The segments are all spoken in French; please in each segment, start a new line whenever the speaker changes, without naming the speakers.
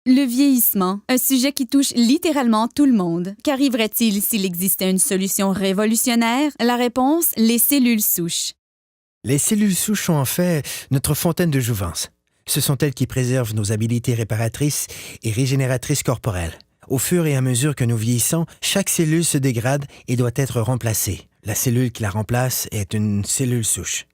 Le vieillissement, un sujet qui touche littéralement tout le monde. Qu'arriverait-il s'il existait une solution révolutionnaire? La réponse, les cellules souches.
Les cellules souches sont en fait notre fontaine de jouvence. Ce sont elles qui préservent nos habiletés réparatrices et régénératrices corporelles. Au fur et à mesure que nous vieillissons, chaque cellule se dégrade et doit être remplacée. La cellule qui la remplace est une cellule souche.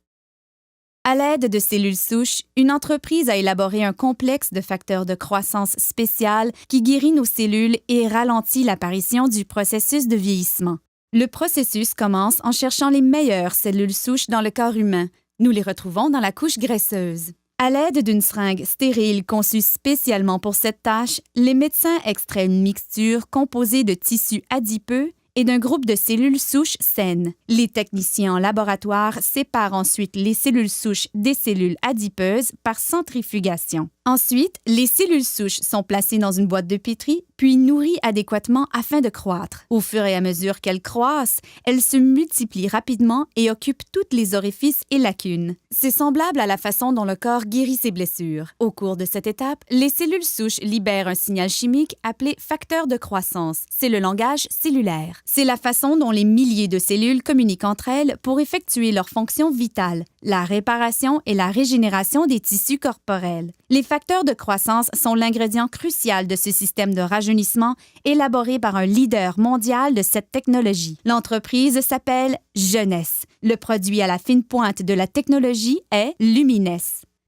À l'aide de cellules souches, une entreprise a élaboré un complexe de facteurs de croissance spécial qui guérit nos cellules et ralentit l'apparition du processus de vieillissement. Le processus commence en cherchant les meilleures cellules souches dans le corps humain. Nous les retrouvons dans la couche graisseuse. À l'aide d'une seringue stérile conçue spécialement pour cette tâche, les médecins extraient une mixture composée de tissus adipeux et d'un groupe de cellules souches saines. Les techniciens en laboratoire séparent ensuite les cellules souches des cellules adipeuses par centrifugation. Ensuite, les cellules souches sont placées dans une boîte de pétri, puis nourries adéquatement afin de croître. Au fur et à mesure qu'elles croissent, elles se multiplient rapidement et occupent tous les orifices et lacunes. C'est semblable à la façon dont le corps guérit ses blessures. Au cours de cette étape, les cellules souches libèrent un signal chimique appelé facteur de croissance. C'est le langage cellulaire. C'est la façon dont les milliers de cellules communiquent entre elles pour effectuer leurs fonctions vitales, la réparation et la régénération des tissus corporels. Les facteurs de croissance sont l'ingrédient crucial de ce système de rajeunissement élaboré par un leader mondial de cette technologie. L'entreprise s'appelle Jeunesse. Le produit à la fine pointe de la technologie est Lumines.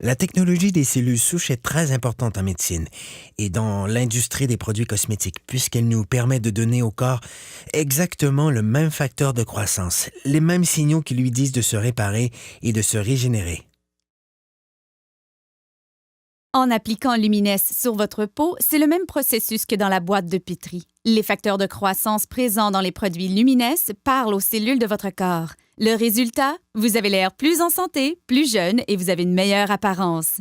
La technologie des cellules souches est très importante en médecine et dans l'industrie des produits cosmétiques puisqu'elle nous permet de donner au corps exactement le même facteur de croissance, les mêmes signaux qui lui disent de se réparer et de se régénérer.
En appliquant Lumines sur votre peau, c'est le même processus que dans la boîte de pétri. Les facteurs de croissance présents dans les produits Lumines parlent aux cellules de votre corps. Le résultat, vous avez l'air plus en santé, plus jeune et vous avez une meilleure apparence.